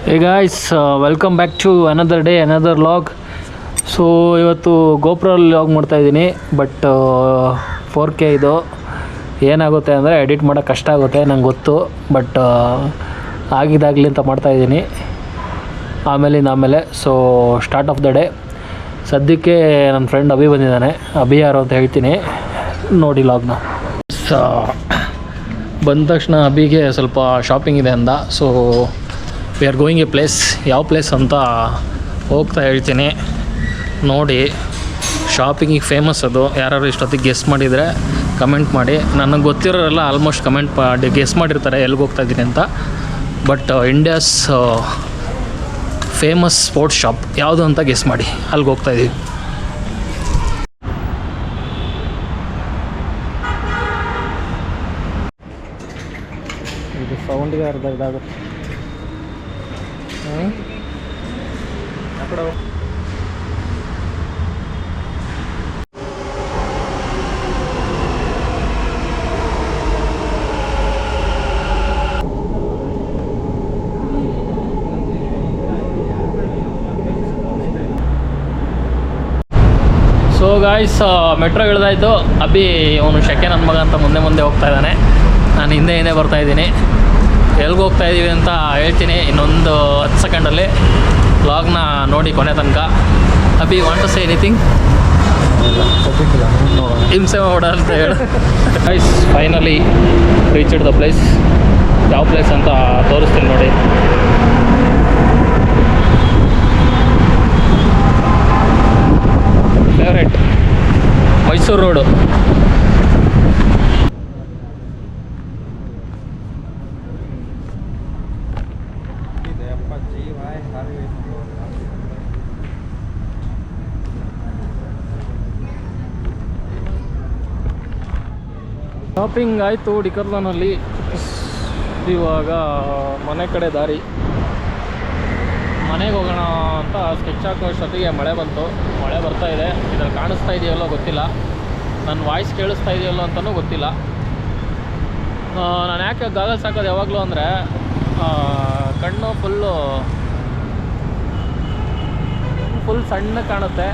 Hey guys, welcome back to another day, another vlog. So ಇವತ್ತು ಗೋಪ್ರಲ್ಲಿ log ಮಾಡ್ತಾಯಿದ್ದೀನಿ. But 4K ಇದು ಏನಾಗುತ್ತೆ ಅಂದರೆ ಎಡಿಟ್ ಮಾಡೋಕ್ಕೆ ಕಷ್ಟ ಆಗುತ್ತೆ ನಂಗೆ ಗೊತ್ತು. ಬಟ್ ಆಗಿದ್ದಾಗಲಿ ಅಂತ ಮಾಡ್ತಾಯಿದ್ದೀನಿ ಆಮೇಲೆ. So start of the day. ಸದ್ಯಕ್ಕೆ ನನ್ನ ಫ್ರೆಂಡ್ ಅಭಿ ಬಂದಿದ್ದಾನೆ. ಅಭಿ ಯಾರು ಅಂತ ಹೇಳ್ತೀನಿ, ನೋಡಿ ಲಾಗ್ನ. ಬಂದ ತಕ್ಷಣ ಅಭಿಗೆ ಸ್ವಲ್ಪ ಶಾಪಿಂಗ್ ಇದೆ ಅಂದ. So we are going A place. ಯಾವ ಪ್ಲೇಸ್ ಅಂತ ಹೋಗ್ತಾ ಹೇಳ್ತೀನಿ ನೋಡಿ. ಶಾಪಿಂಗಿಗೆ ಫೇಮಸ್ ಅದು. ಯಾರು ಇಷ್ಟೊತ್ತಿಗೆ ಗೆಸ್ ಮಾಡಿದರೆ ಕಮೆಂಟ್ ಮಾಡಿ. ನನಗೆ ಗೊತ್ತಿರೋರೆಲ್ಲ ಆಲ್ಮೋಸ್ಟ್ ಕಮೆಂಟ್ ಮಾಡಿ ಗೆಸ್ ಮಾಡಿರ್ತಾರೆ ಎಲ್ಲಿಗೆ ಹೋಗ್ತಾ ಇದ್ದೀನಿ ಅಂತ. But India's famous sports shop ಯಾವುದು ಅಂತ ಗೆಸ್ ಮಾಡಿ, ಅಲ್ಲಿಗೆ ಹೋಗ್ತಾಯಿದ್ದೀವಿ. ಇದು ಸೌಂಡಿಗೆ ಅರ್ಧ ಇದಾಗುತ್ತೆ. ಸೊ ಗಾಯ್ಸ್, ಮೆಟ್ರೋ ಇಳಿದಾಯಿತು. ಅಭಿ ಅವನು ಶೆಕೆ ನನ್ನ ಮಗ ಅಂತ ಮುಂದೆ ಹೋಗ್ತಾ ಇದ್ದಾನೆ. ನಾನು ಹಿಂದೆ ಬರ್ತಾಯಿದ್ದೀನಿ. ಎಲ್ಲಿಗೆ ಹೋಗ್ತಾ ಇದ್ದೀವಿ ಅಂತ ಹೇಳ್ತೀನಿ ಇನ್ನೊಂದು 10 ಸೆಕೆಂಡಲ್ಲಿ. ವ್ಲಾಗ್ನ ನೋಡಿ ಕೊನೆ ತನಕ. Abhi want to say anything? ಹಿಂಸೆ ಮಾಡ ಅಂತ ಹೇಳು. Guys, finally reached the place. ಯಾವ ಪ್ಲೇಸ್ ಅಂತ ತೋರಿಸ್ತೀನಿ ನೋಡಿ. Favourite Mysuru road. ಶಾಪಿಂಗ್ ಆಯಿತು ಡಿಕರ್ಲನಲ್ಲಿ. ಇವಾಗ ಮನೆ ಕಡೆ ದಾರಿ. ಮನೆಗೆ ಹೋಗೋಣ ಅಂತ ಸ್ಕೆಚ್ ಹಾಕೋ ಅಷ್ಟೊತ್ತಿಗೆ ಮಳೆ ಬಂತು. ಮಳೆ ಬರ್ತಾ ಇದೆ. ಇದ್ರಲ್ಲಿ ಕಾಣಿಸ್ತಾ ಇದೆಯಲ್ಲೋ ಗೊತ್ತಿಲ್ಲ, ನನ್ನ ವಾಯ್ಸ್ ಕೇಳಿಸ್ತಾ ಇದೆಯಲ್ಲೋ ಅಂತಲೂ ಗೊತ್ತಿಲ್ಲ. ನಾನು ಯಾಕೆ ಗಾಗಲ್ಸ್ ಹಾಕೋದು ಯಾವಾಗಲೂ ಅಂದರೆ ಕಣ್ಣು ಫುಲ್ ಸಣ್ಣ ಕಾಣುತ್ತೆ.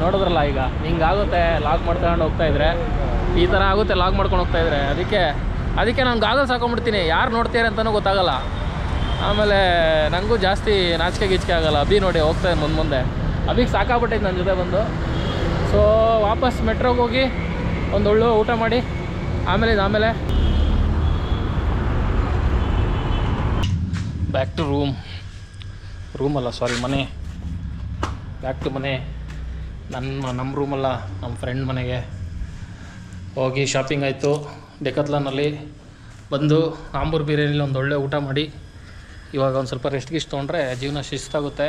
ನೋಡಿದ್ರಲ್ಲ ಈಗ ಹಿಂಗಾಗುತ್ತೆ ಲಾಗ್ ಮಾಡ್ಕೊಂಡು ಹೋಗ್ತಾಯಿದ್ರೆ. ಈ ಥರ ಆಗುತ್ತೆ ಲಾಗ್ ಮಾಡ್ಕೊಂಡು ಹೋಗ್ತಾಯಿದ್ರೆ. ಅದಕ್ಕೆ ನಾನು ಗಾಗಲ್ಸ್ ಹಾಕೊಂಡ್ಬಿಡ್ತೀನಿ. ಯಾರು ನೋಡ್ತೀರ ಅಂತಲೂ ಗೊತ್ತಾಗಲ್ಲ. ಆಮೇಲೆ ನನಗೂ ಜಾಸ್ತಿ ನಾಚಿಕೆ ಆಗಲ್ಲ. ಅಭಿ ನೋಡಿ ಹೋಗ್ತಾಯಿದ್ದೆ ಮುಂದೆ. ಅಭಿಗೆ ಸಾಕಾಗ್ಬಿಟ್ಟೈತೆ ನನ್ನ ಜೊತೆ ಬಂದು. ಸೊ ವಾಪಸ್ ಮೆಟ್ರೋಗೆ ಹೋಗಿ ಒಂದು ಒಳ್ಳೆ ಊಟ ಮಾಡಿ ಆಮೇಲೆ ಬ್ಯಾಕ್ ಟು ರೂಮಲ್ಲ ಸಾರಿ ಮನೆ. ಬ್ಯಾಕ್ ಟು ಮನೆ. ನಮ್ಮ ರೂಮಲ್ಲ, ನಮ್ಮ ಫ್ರೆಂಡ್ ಮನೆಗೆ ಹೋಗಿ ಶಾಪಿಂಗ್ ಆಯಿತು. ಡೆಕತ್ಲಾನಲ್ಲಿ ಬಂದು ಆಂಬೂರ್ ಬಿರಿಯಾನಿಲಿ ಒಂದು ಒಳ್ಳೆ ಊಟ ಮಾಡಿ ಇವಾಗ ಒಂದು ಸ್ವಲ್ಪ ರೆಸ್ಟ್ ತೊಗೊಂಡ್ರೆ ಜೀವನ ಶಿಸ್ತಾಗುತ್ತೆ.